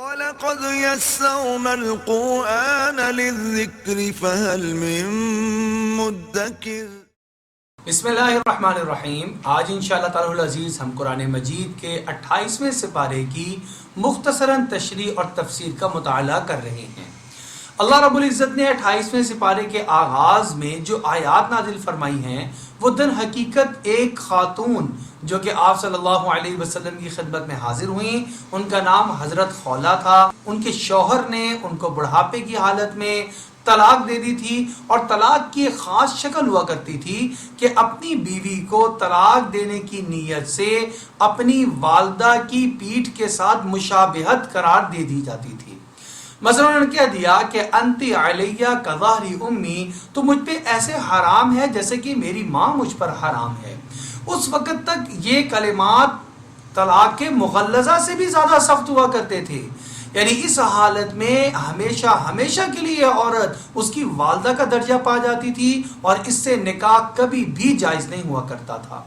وَلَقَدْ يَسَّرْنَا الْقُرْآنَ لِلذِّكْرِ فَهَلْ مِن مُّدَّكِرٍ۔ بسم اللہ الرحمن الرحیم۔ آج انشاءاللہ تعالی العزیز ہم قرآن مجید کے 28ویں سپارے کی مختصراً تشریح اور تفسیر کا مطالعہ کر رہے ہیں۔ اللہ رب العزت نے 28ویں سپارے کے آغاز میں جو آیات نازل فرمائی ہیں وہ در حقیقت ایک خاتون جو کہ آپ صلی اللہ علیہ وسلم کی خدمت میں حاضر ہوئیں، ان کا نام حضرت خولہ تھا۔ ان کے شوہر نے ان کو بڑھاپے کی حالت میں طلاق دے دی تھی، اور طلاق کی ایک خاص شکل ہوا کرتی تھی کہ اپنی بیوی کو طلاق دینے کی نیت سے اپنی والدہ کی پیٹھ کے ساتھ مشابہت قرار دے دی جاتی تھی۔ مثلا انہوں نے کہہ دیا کہ انتی علیہ کظہری امی، تو مجھ پہ ایسے حرام ہے جیسے کہ میری ماں مجھ پر حرام ہے۔ اس وقت تک یہ کلمات طلاق کے مغلظہ سے بھی زیادہ سخت ہوا کرتے تھے، یعنی اس حالت میں ہمیشہ کے لیے عورت اس کی والدہ کا درجہ پا جاتی تھی، اور اس سے نکاح کبھی بھی جائز نہیں ہوا کرتا تھا۔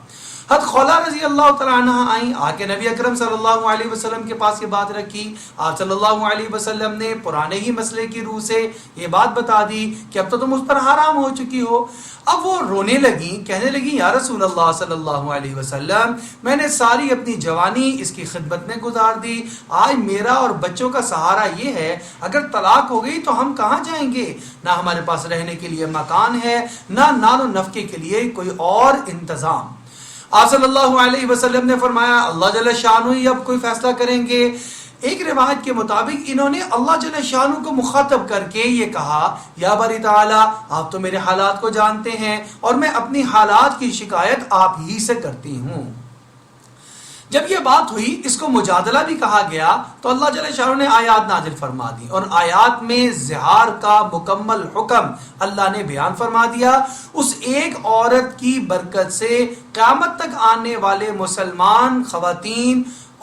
حضرت خولہ رضی اللہ تعالیٰ عنہ آئیں، آ کے نبی اکرم صلی اللہ علیہ وسلم کے پاس یہ بات رکھی۔ آپ صلی اللہ علیہ وسلم نے پرانے ہی مسئلے کی روح سے یہ بات بتا دی کہ اب تو تم اس پر حرام ہو چکی ہو۔ اب وہ رونے لگیں، کہنے لگیں یا رسول اللہ صلی اللہ علیہ وسلم، میں نے ساری اپنی جوانی اس کی خدمت میں گزار دی، آج میرا اور بچوں کا سہارا یہ ہے، اگر طلاق ہو گئی تو ہم کہاں جائیں گے؟ نہ ہمارے پاس رہنے کے لیے مکان ہے، نہ نان و نفقے کے لیے کوئی اور انتظام۔ آپ صلی اللہ علیہ وسلم نے فرمایا اللہ جل شانہ ہی اب کوئی فیصلہ کریں گے۔ ایک روایت کے مطابق انہوں نے اللہ جل شانہ کو مخاطب کر کے یہ کہا یا باری تعالی، آپ تو میرے حالات کو جانتے ہیں اور میں اپنی حالات کی شکایت آپ ہی سے کرتی ہوں۔ جب یہ بات ہوئی، اس کو مجادلہ بھی کہا گیا، تو اللہ جل شانہ نے آیات نازل فرما دی، اور آیات میں زہار کا مکمل حکم اللہ نے بیان فرما دیا۔ اس ایک عورت کی برکت سے قیامت تک آنے والے مسلمان خواتین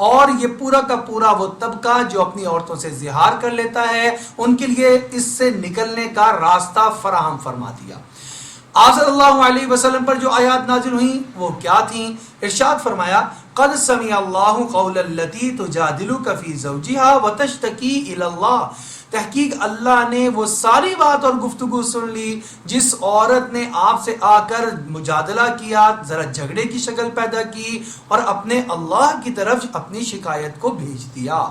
اور یہ پورا کا پورا وہ طبقہ جو اپنی عورتوں سے زہار کر لیتا ہے، ان کے لیے اس سے نکلنے کا راستہ فراہم فرما دیا۔ آپ صلی اللہ علیہ وسلم پر جو آیات نازل ہوئیں وہ کیا تھیں؟ ارشاد فرمایا قد سمع اللہ قول التی تجادلک فی زوجہا وتشتکی الی اللہ، تحقیق اللہ نے وہ ساری بات اور گفتگو سن لی جس عورت نے آپ سے آ کر مجادلہ کیا، ذرا جھگڑے کی شکل پیدا کی اور اپنے اللہ کی طرف اپنی شکایت کو بھیج دیا۔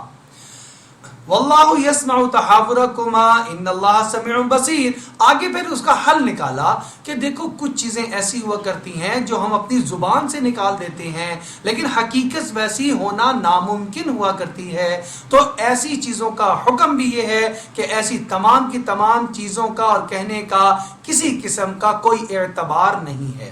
واللہ یسمع تحاورکما ان اللہ سمیع بصیر۔ آگے پھر اس کا حل نکالا کہ دیکھو کچھ چیزیں ایسی ہوا کرتی ہیں جو ہم اپنی زبان سے نکال دیتے ہیں، لیکن حقیقت ویسی ہونا ناممکن ہوا کرتی ہے، تو ایسی چیزوں کا حکم بھی یہ ہے کہ ایسی تمام کی تمام چیزوں کا اور کہنے کا کسی قسم کا کوئی اعتبار نہیں ہے۔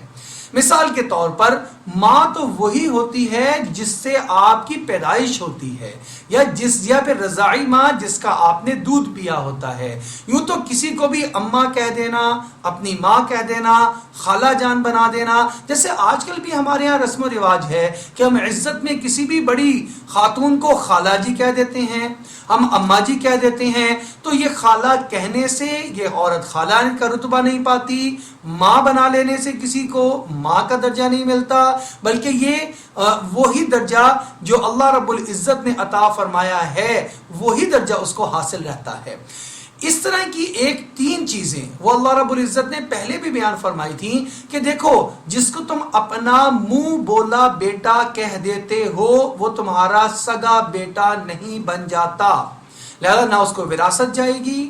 مثال کے طور پر ماں تو وہی ہوتی ہے جس سے آپ کی پیدائش ہوتی ہے، یا پھر رضاعی ماں جس کا آپ نے دودھ پیا ہوتا ہے۔ یوں تو کسی کو بھی اماں کہہ دینا، اپنی ماں کہہ دینا، خالہ جان بنا دینا، جیسے آج کل بھی ہمارے ہاں رسم و رواج ہے کہ ہم عزت میں کسی بھی بڑی خاتون کو خالہ جی کہہ دیتے ہیں، ہم اماں جی کہہ دیتے ہیں، تو یہ خالہ کہنے سے یہ عورت خالہ کا رتبہ نہیں پاتی، ماں بنا لینے سے کسی کو ماں کا درجہ نہیں ملتا، بلکہ یہ وہی درجہ جو اللہ رب العزت نے عطا فرمایا ہے وہی درجہ اس کو حاصل رہتا ہے۔ اس طرح کی ایک تین چیزیں وہ اللہ رب العزت نے پہلے بھی بیان فرمائی تھیں کہ دیکھو جس کو تم اپنا منہ بولا بیٹا کہہ دیتے ہو وہ تمہارا سگا بیٹا نہیں بن جاتا، لہذا نہ اس کو وراثت جائے گی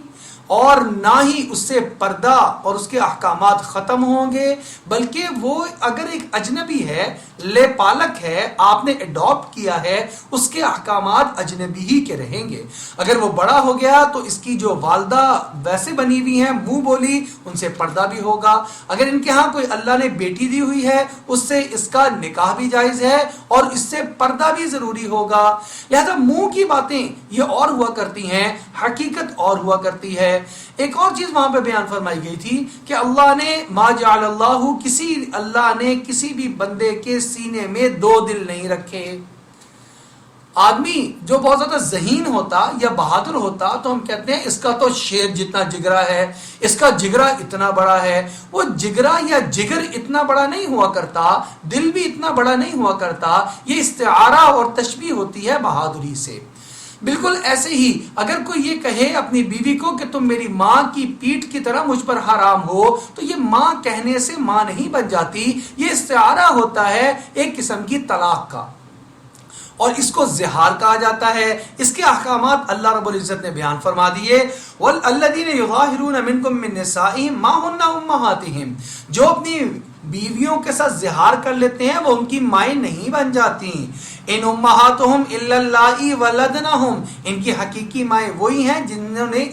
اور نہ ہی اس سے پردہ اور اس کے احکامات ختم ہوں گے، بلکہ وہ اگر ایک اجنبی ہے، لے پالک ہے، آپ نے اڈاپٹ کیا ہے، اس کے احکامات اجنبی ہی کے رہیں گے۔ اگر وہ بڑا ہو گیا تو اس کی جو والدہ ویسے بنی ہوئی ہیں منہ بولی، ان سے پردہ بھی ہوگا۔ اگر ان کے ہاں کوئی اللہ نے بیٹی دی ہوئی ہے اس سے اس کا نکاح بھی جائز ہے اور اس سے پردہ بھی ضروری ہوگا۔ لہذا منہ کی باتیں یہ اور ہوا کرتی ہیں، حقیقت اور ہوا کرتی ہے۔ ایک اور چیز وہاں پہ بیان فرمائی گئی تھی کہ اللہ نے کسی بھی بندے کے سینے میں دو دل نہیں رکھے۔ آدمی جو بہت زیادہ ذہین ہوتا یا بہادر ہوتا تو ہم کہتے ہیں اس کا تو شیر جتنا جگرا ہے، اس کا جگرا اتنا بڑا ہے۔ وہ جگرا یا جگر اتنا بڑا نہیں ہوا کرتا، دل بھی اتنا بڑا نہیں ہوا کرتا، یہ استعارہ اور تشبیہ ہوتی ہے بہادری سے۔ بالکل ایسے ہی اگر کوئی یہ کہے اپنی بیوی کو کہ تم میری ماں کی پیٹھ کی طرح مجھ پر حرام ہو، تو یہ ماں کہنے سے ماں نہیں بن جاتی، یہ استعارہ ہوتا ہے ایک قسم کی طلاق کا، اور اس کو زہار کہا جاتا ہے۔ اس کے احکامات اللہ رب العزت نے بیان فرما دیے، وَالَّذِينَ يُظَاهِرُونَ مِنْكُم مِّن نِّسَائِهِم مَّا هُنَّ أُمَّهَاتِهِمْ، جو اپنی بیویوں کے ساتھ زہار کر لیتے ہیں وہ ان کی مائیں نہیں بن جاتی۔ ان امہاتہم الا اللائي ولدنہم، ان کی حقیقی مائیں وہی ہیں جنہوں نے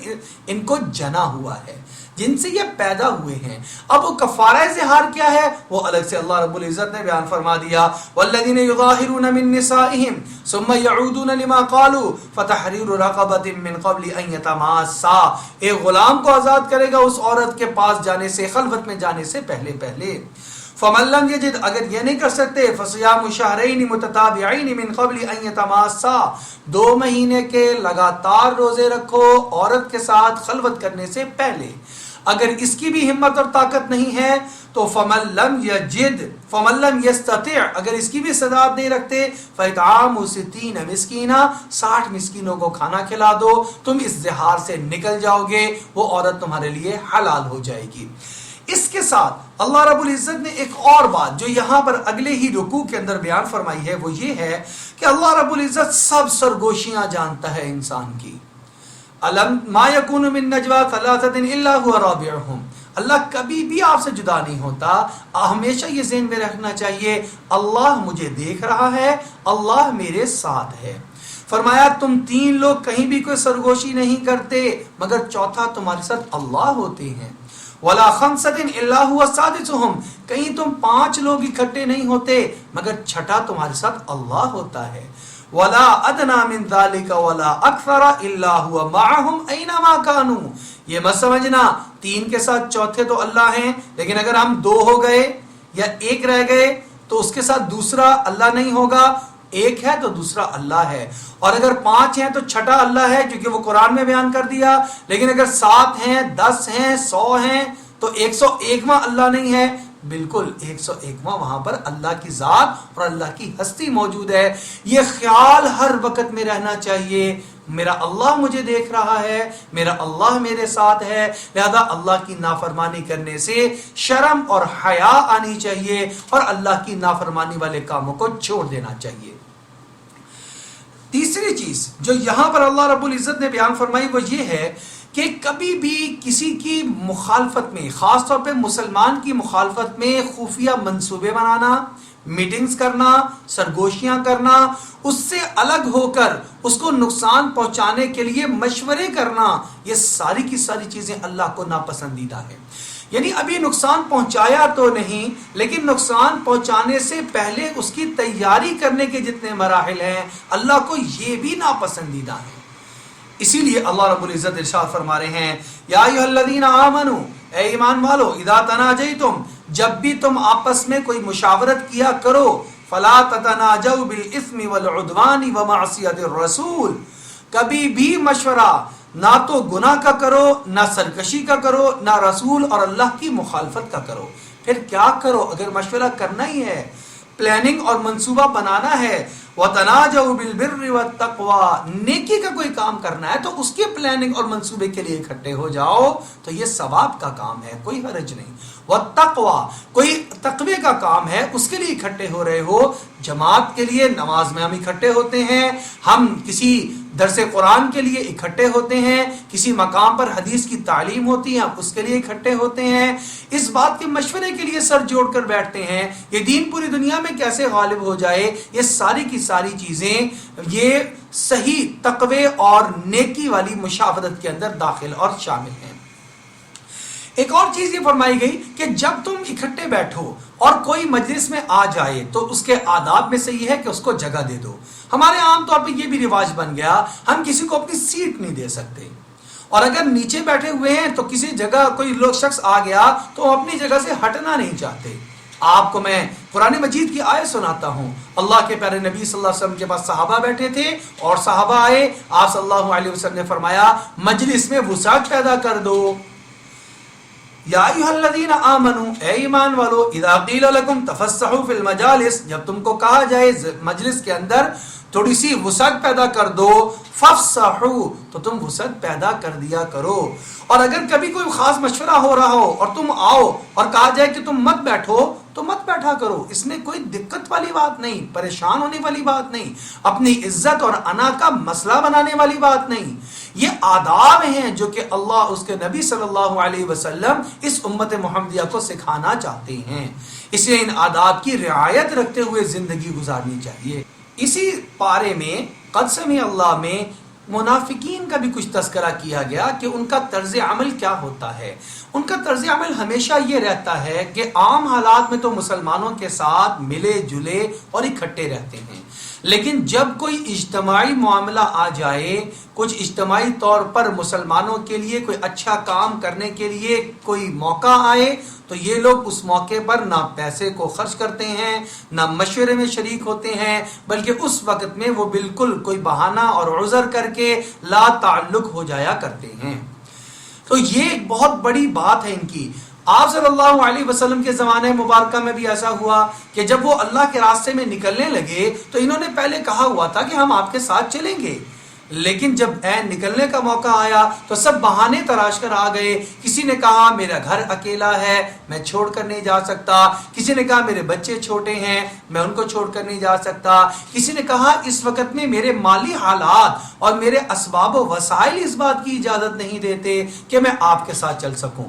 ان کو جنا ہوا ہے، جن سے یہ پیدا ہوئے ہیں۔ اب وہ کفارہ زہار کیا ہے وہ الگ سے اللہ رب العزت نے بیان فرما دیا، والذین یظاہرون من نسائہم ثم یعودون لما قالوا فتحریر رقبۃ من قبل ان یتماسا، ایک غلام کو آزاد کرے گا اس عورت کے پاس جانے سے، خلوت میں جانے سے پہلے۔ فمن لم یجد، اگر یہ نہیں کر سکتے، فصیام شہرین متتابعین من قبل ان یتماسا، 2 مہینے کے لگاتار روزے رکھو عورت کے ساتھ خلوت کرنے سے پہلے۔ اگر اس کی بھی ہمت اور طاقت نہیں ہے تو فمن لم یستطع، اگر اس کی بھی استطاعت نہیں رکھتے، فاطعام 60 مسکینہ، 60 مسکینوں کو کھانا کھلا دو، تم اس زہار سے نکل جاؤ گے، وہ عورت تمہارے لیے حلال ہو جائے گی۔ اس کے ساتھ اللہ رب العزت نے ایک اور بات جو یہاں پر اگلے ہی رکوع کے اندر بیان فرمائی ہے، وہ یہ ہے کہ اللہ رب العزت سب سرگوشیاں جانتا ہے انسان کی۔ ما یکون من نجوا ثلاثۃ الا هو رابعهم، اللہ کبھی بھی آپ سے جدا نہیں ہوتا۔ ہمیشہ یہ ذہن میں رکھنا چاہیے اللہ مجھے دیکھ رہا ہے، اللہ میرے ساتھ ہے۔ فرمایا تم 3 لوگ کہیں بھی کوئی سرگوشی نہیں کرتے مگر چوتھا تمہارے ساتھ اللہ ہوتے ہیں۔ ولا خمسۃ الا هو سادسهم، کہیں تم 5 لوگ اکٹھے نہیں ہوتے مگر چھٹا تمہارے ساتھ اللہ ہوتا ہے۔ ولا ادنى من ذلك ولا اکثر الا هو معهم اينما كانوا، یہ مت سمجھنا 3 کے ساتھ چوتھے تو اللہ ہیں، لیکن اگر ہم 2 ہو گئے یا 1 رہ گئے تو اس کے ساتھ دوسرا اللہ نہیں ہوگا، 1 ہے تو دوسرا اللہ ہے، اور اگر 5 ہیں تو چھٹا اللہ ہے کیونکہ وہ قرآن میں بیان کر دیا، لیکن اگر 7 ہیں، 10 ہیں، 100 ہیں تو 101واں اللہ نہیں ہے، بالکل 101واں وہاں پر اللہ کی ذات اور اللہ کی ہستی موجود ہے۔ یہ خیال ہر وقت میں رہنا چاہیے، میرا اللہ مجھے دیکھ رہا ہے، میرا اللہ میرے ساتھ ہے، لہذا اللہ کی نافرمانی کرنے سے شرم اور حیا آنی چاہیے اور اللہ کی نافرمانی والے کاموں کو چھوڑ دینا چاہیے۔ تیسری چیز جو یہاں پر اللہ رب العزت نے بیان فرمائی وہ یہ ہے کہ کبھی بھی کسی کی مخالفت میں، خاص طور پہ مسلمان کی مخالفت میں خفیہ منصوبے بنانا، میٹنگز کرنا، سرگوشیاں کرنا، اس سے الگ ہو کر اس کو نقصان پہنچانے کے لیے مشورے کرنا، یہ ساری کی ساری چیزیں اللہ کو ناپسندیدہ ہیں۔ یعنی ابھی نقصان پہنچایا تو نہیں، لیکن نقصان پہنچانے سے پہلے اس کی تیاری کرنے کے جتنے مراحل ہیں اللہ کو یہ بھی ناپسندیدہ ہیں۔ اسی لیے اللہ رب العزت ارشاد فرما رہے ہیں، یا ایھا الذین آمنوا، اے ایمان والو، اذا تناجیتم، جب بھی تم آپس میں کوئی مشاورت کیا کرو، فلا تتناجوا بالاثم والعدوان ومعصیۃ الرسول، کبھی بھی مشورہ نہ تو گناہ کا کرو، نہ سرکشی کا کرو، نہ رسول اور اللہ کی مخالفت کا کرو۔ پھر کیا کرو؟ اگر مشورہ کرنا ہی ہے، پلاننگ اور منصوبہ بنانا ہے، وَتَنَاجَوْا بِالْبِرِّ وَالتَّقْوَى، نیکی کا کوئی کام کرنا ہے تو اس کے پلاننگ اور منصوبے کے لیے اکٹھے ہو جاؤ، تو یہ ثواب کا کام ہے، کوئی حرج نہیں۔ وَالتَّقْوَى، کوئی تقوی کا کام ہے، اس کے لیے اکٹھے ہو رہے ہو۔ جماعت کے لیے نماز میں ہم اکٹھے ہوتے ہیں، ہم کسی درس قرآن کے لیے اکٹھے ہوتے ہیں، کسی مقام پر حدیث کی تعلیم ہوتی ہے، ہم اس کے لیے اکٹھے ہوتے ہیں، اس بات کے مشورے کے لیے سر جوڑ کر بیٹھتے ہیں یہ دین پوری دنیا میں کیسے غالب ہو جائے۔ یہ ساری کی ساری چیزیں یہ صحیح تقوی اور نیکی والی مشاورت کے اندر داخل اور شامل ہیں۔ ایک اور چیز یہ فرمائی گئی کہ جب تم اکٹھے بیٹھو اور کوئی مجلس میں آ جائے تو اس کے آداب میں سے یہ ہے کہ اس کو جگہ دے دو۔ ہمارے عام طور پہ یہ بھی رواج بن گیا، ہم کسی کو اپنی سیٹ نہیں دے سکتے، اور اگر نیچے بیٹھے ہوئے ہیں تو کسی جگہ کوئی لوگ شخص آ گیا تو اپنی جگہ سے ہٹنا نہیں چاہتے۔ آپ کو میں قرآن مجید کی آیت سناتا ہوں۔ اللہ کے پیارے نبی صلی اللہ علیہ وسلم کے پاس صحابہ بیٹھے تھے اور صحابہ آئے، آپ صلی اللہ علیہ وسلم نے فرمایا مجلس میں وسعت پیدا کر دو۔ یا ایھا الذین آمنوا، اے ایمان والو، اذا قیل لکم تفسحوا فی المجالس، جب تم کو کہا جائے مجلس کے اندر تھوڑی سی وسعت پیدا کر دو، فافصحوا، تو تم وسعت پیدا کر دیا کرو۔ اور اگر کبھی کوئی خاص مشورہ ہو رہا ہو اور تم آؤ اور کہا جائے کہ تم مت بیٹھو تو مت بیٹھا کرو، اس میں کوئی دقت والی بات نہیں، پریشان ہونے والی بات نہیں، اپنی عزت اور انا کا مسئلہ بنانے والی بات نہیں۔ یہ آداب ہیں جو کہ اللہ اس کے نبی صلی اللہ علیہ وسلم اس امت محمدیہ کو سکھانا چاہتے ہیں، اس لیے ان آداب کی رعایت رکھتے ہوئے زندگی گزارنی چاہیے۔ اسی پارے میں قد سمع اللہ میں منافقین کا بھی کچھ تذکرہ کیا گیا کہ ان کا طرز عمل کیا ہوتا ہے۔ ان کا طرز عمل ہمیشہ یہ رہتا ہے کہ عام حالات میں تو مسلمانوں کے ساتھ ملے جلے اور اکٹھے رہتے ہیں، لیکن جب کوئی اجتماعی معاملہ آ جائے، کچھ اجتماعی طور پر مسلمانوں کے لیے کوئی اچھا کام کرنے کے لیے کوئی موقع آئے تو یہ لوگ اس موقع پر نہ پیسے کو خرچ کرتے ہیں، نہ مشورے میں شریک ہوتے ہیں، بلکہ اس وقت میں وہ بالکل کوئی بہانہ اور عذر کر کے لا تعلق ہو جایا کرتے ہیں۔ تو یہ ایک بہت بڑی بات ہے ان کی۔ آپ صلی اللہ علیہ وسلم کے زمانے مبارکہ میں بھی ایسا ہوا کہ جب وہ اللہ کے راستے میں نکلنے لگے تو انہوں نے پہلے کہا ہوا تھا کہ ہم آپ کے ساتھ چلیں گے، لیکن جب عین نکلنے کا موقع آیا تو سب بہانے تراش کر آ گئے۔ کسی نے کہا میرا گھر اکیلا ہے، میں چھوڑ کر نہیں جا سکتا، کسی نے کہا میرے بچے چھوٹے ہیں، میں ان کو چھوڑ کر نہیں جا سکتا، کسی نے کہا اس وقت میں میرے مالی حالات اور میرے اسباب و وسائل اس بات کی اجازت نہیں دیتے کہ میں آپ کے ساتھ چل سکوں۔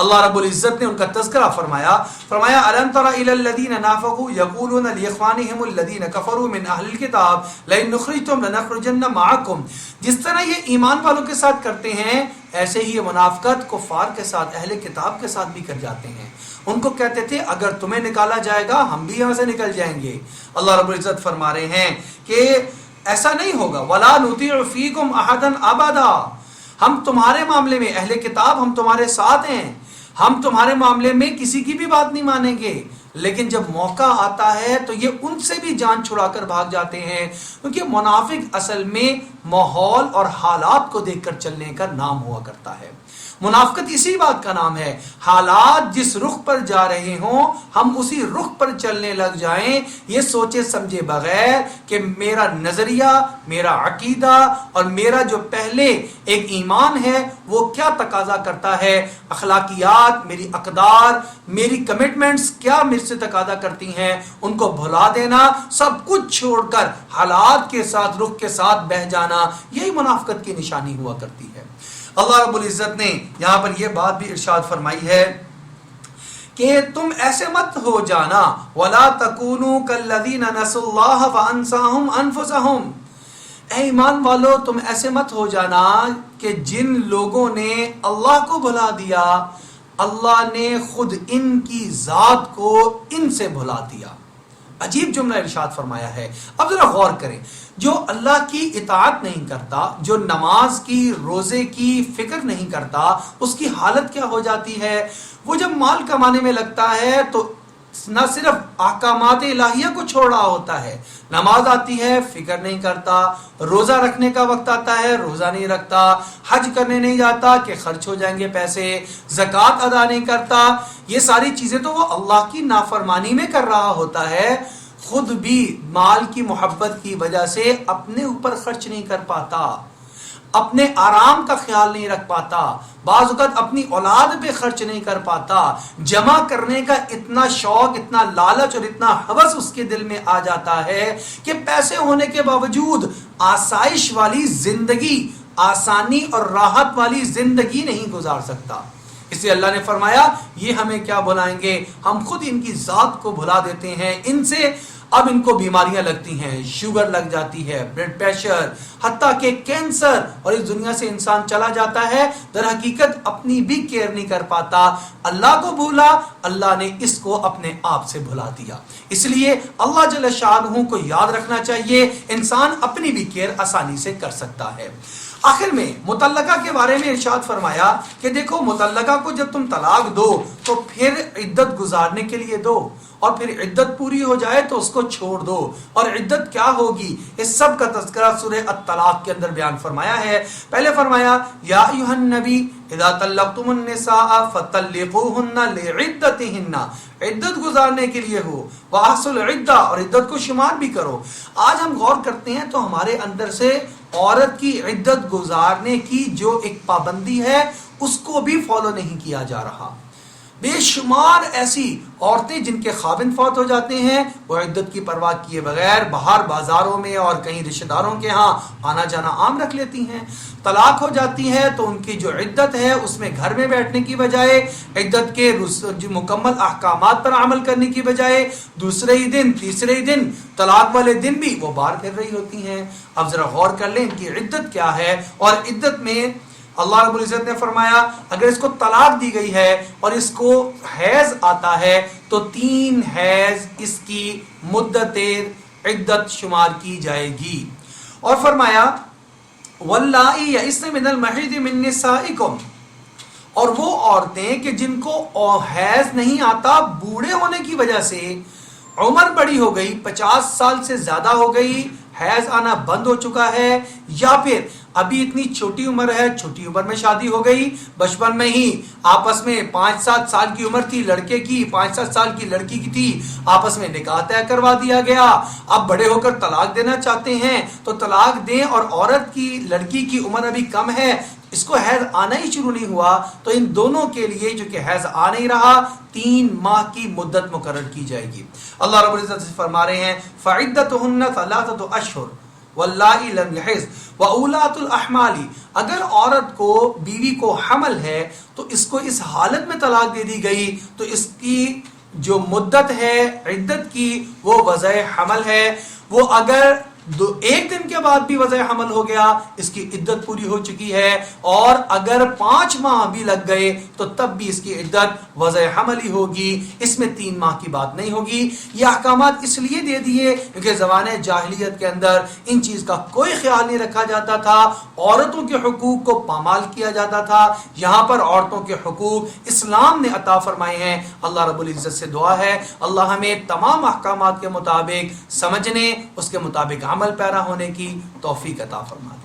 اللہ رب العزت نے ان کا تذکرہ فرمایا الم تر الی الذین نافقوا یقولون لاخوانهم الذین کفروا من اہل الکتاب لئن نخرجتم لنخرجن معکم۔ جس طرح یہ ایمان والوں کے ساتھ کرتے ہیں ایسے ہی یہ منافقت کفار کے ساتھ، اہل کتاب کے ساتھ بھی کر جاتے ہیں۔ ان کو کہتے تھے اگر تمہیں نکالا جائے گا ہم بھی یہاں سے نکل جائیں گے۔ اللہ رب العزت فرما رہے ہیں کہ ایسا نہیں ہوگا، ولا نطیع فیکم احدا ابدا، ہم تمہارے معاملے میں اہل کتاب ہم تمہارے ساتھ ہیں، ہم تمہارے معاملے میں کسی کی بھی بات نہیں مانیں گے، لیکن جب موقع آتا ہے تو یہ ان سے بھی جان چھڑا کر بھاگ جاتے ہیں، کیونکہ منافق اصل میں ماحول اور حالات کو دیکھ کر چلنے کا نام ہوا کرتا ہے۔ منافقت اسی بات کا نام ہے، حالات جس رخ پر جا رہے ہوں ہم اسی رخ پر چلنے لگ جائیں، یہ سوچے سمجھے بغیر کہ میرا نظریہ، میرا عقیدہ اور میرا جو پہلے ایک ایمان ہے وہ کیا تقاضا کرتا ہے، اخلاقیات، میری اقدار، میری کمٹمنٹس کیا مجھ سے تقاضا کرتی ہیں، ان کو بھلا دینا، سب کچھ چھوڑ کر حالات کے ساتھ رخ کے ساتھ بہہ جانا، یہی منافقت کی نشانی ہوا کرتی ہے۔ اللہ رب العزت نے یہاں پر یہ بات بھی ارشاد فرمائی ہے کہ تم ایسے مت ہو جانا، وَلَا تَكُونُوا كَالَّذِينَ نَسُوا اللَّهَ فَأَنسَاهُمْ أَنفُسَهُمْ۔ اے ایمان والو تم ایسے مت ہو جانا کہ جن لوگوں نے اللہ کو بھلا دیا اللہ نے خود ان کی ذات کو ان سے بھلا دیا۔ عجیب جملہ ارشاد فرمایا ہے۔ اب ذرا غور کریں، جو اللہ کی اطاعت نہیں کرتا، جو نماز کی، روزے کی فکر نہیں کرتا، اس کی حالت کیا ہو جاتی ہے؟ وہ جب مال کمانے میں لگتا ہے تو نہ صرف احکامات الہیہ کو چھوڑ رہا ہوتا ہے، نماز آتی ہے فکر نہیں کرتا، روزہ رکھنے کا وقت آتا ہے روزہ نہیں رکھتا، حج کرنے نہیں جاتا کہ خرچ ہو جائیں گے پیسے، زکوٰۃ ادا نہیں کرتا، یہ ساری چیزیں تو وہ اللہ کی نافرمانی میں کر رہا ہوتا ہے، خود بھی مال کی محبت کی وجہ سے اپنے اوپر خرچ نہیں کر پاتا، اپنے آرام کا خیال نہیں رکھ پاتا، بعض اوقات اپنی اولاد پہ خرچ نہیں کر پاتا، جمع کرنے کا اتنا شوق، اتنا لالچ اور اتنا ہوس اس کے دل میں آ جاتا ہے کہ پیسے ہونے کے باوجود آسائش والی زندگی، آسانی اور راحت والی زندگی نہیں گزار سکتا۔ اس لیے اللہ نے فرمایا یہ ہمیں کیا بھلائیں گے، ہم خود ان کی ذات کو بھلا دیتے ہیں، ان سے اب ان کو بیماریاں لگتی ہیں، شوگر لگ جاتی ہے، بلڈ پریشر، حتیٰ کہ کینسر، اور اس دنیا سے انسان چلا جاتا ہے، در حقیقت اپنی بھی کیئر نہیں کر پاتا، اللہ کو بھولا، اللہ نے اس کو اپنے آپ سے بھلا دیا۔ اس لیے اللہ جل شانہ کو یاد رکھنا چاہیے، انسان اپنی بھی کیئر آسانی سے کر سکتا ہے۔ آخر میں مطلقہ کے بارے میں ارشاد فرمایا کہ دیکھو مطلقہ کو جب تم طلاق دو تو پھر عدت گزارنے کے لیے دو، اور پھر عدت پوری ہو جائے تو اس کو چھوڑ دو. اور عدت کیا ہوگی اس سب کا تذکرہ سورہ الطلاق کے اندر بیان فرمایا ہے. پہلے فرمایا یا ایھا النبی اذا طلقتم النساء فطلقوهن لعدتهن، عدت گزارنے کے لیے ہو، واحصوا العدہ، اور عدت کو شمار بھی کرو. آج ہم غور کرتے ہیں تو ہمارے اندر سے عورت کی عدت گزارنے کی جو ایک پابندی ہے اس کو بھی فالو نہیں کیا جا رہا. بے شمار ایسی عورتیں جن کے خاوند فوت ہو جاتے ہیں وہ عدت کی پرواہ کیے بغیر باہر بازاروں میں اور کہیں رشتہ داروں کے ہاں آنا جانا عام رکھ لیتی ہیں. طلاق ہو جاتی ہے تو ان کی جو عدت ہے اس میں گھر میں بیٹھنے کی بجائے عدت کے جو مکمل احکامات پر عمل کرنے کی بجائے دوسرے ہی دن تیسرے ہی دن طلاق والے دن بھی وہ باہر پھر رہی ہوتی ہیں. اب ذرا غور کر لیں ان کی عدت کیا ہے. اور عدت میں اللہ رب العزت نے فرمایا اگر اس کو طلاق دی گئی ہے اور اس کو حیض آتا ہے تو 3 حیض اس کی مدت عدت شمار کی جائے گی. اور فرمایا واللائی یئسن من المحیض من نسائکم، اور وہ عورتیں کہ جن کو حیض نہیں آتا بوڑھے ہونے کی وجہ سے، عمر بڑی ہو گئی، 50 سال سے زیادہ ہو گئی، حیض آنا بند ہو چکا ہے، یا پھر ابھی اتنی چھوٹی عمر ہے، چھوٹی عمر میں شادی ہو گئی، بچپن میں ہی آپس میں 5-7 سال کی عمر تھی لڑکے کی، 5-7 سال کی لڑکی کی تھی، آپس میں نکاح طے کروا دیا گیا، اب بڑے ہو کر طلاق دینا چاہتے ہیں تو طلاق دیں. اور عورت کی لڑکی کی عمر ابھی کم ہے، اس کو حیض آنا ہی شروع نہیں ہوا، تو ان دونوں کے لیے جو کہ حیض آ نہیں رہا 3 ماہ کی مدت مقرر کی جائے گی. اللہ رب العزت سے فرما رہے ہیں فعدتهن 3 اشہر واللائی لم یحض واولاۃ الاحمال، اگر عورت کو بیوی کو حمل ہے تو اس کو اس حالت میں طلاق دے دی گئی تو اس کی جو مدت ہے عدت کی وہ وضع حمل ہے. وہ اگر 1 دن کے بعد بھی وضع حمل ہو گیا اس کی عدت پوری ہو چکی ہے، اور اگر 5 ماہ بھی لگ گئے تو تب بھی اس کی عدت وضع حمل ہی ہوگی، اس میں 3 ماہ کی بات نہیں ہوگی. یہ احکامات اس لیے دے دیے کیونکہ زمانے جاہلیت کے اندر ان چیز کا کوئی خیال نہیں رکھا جاتا تھا، عورتوں کے حقوق کو پامال کیا جاتا تھا. یہاں پر عورتوں کے حقوق اسلام نے عطا فرمائے ہیں. اللہ رب العزت سے دعا ہے اللہ ہمیں تمام احکامات کے مطابق سمجھنے، اس کے مطابق عمل پیرا ہونے کی توفیق عطا فرما دے.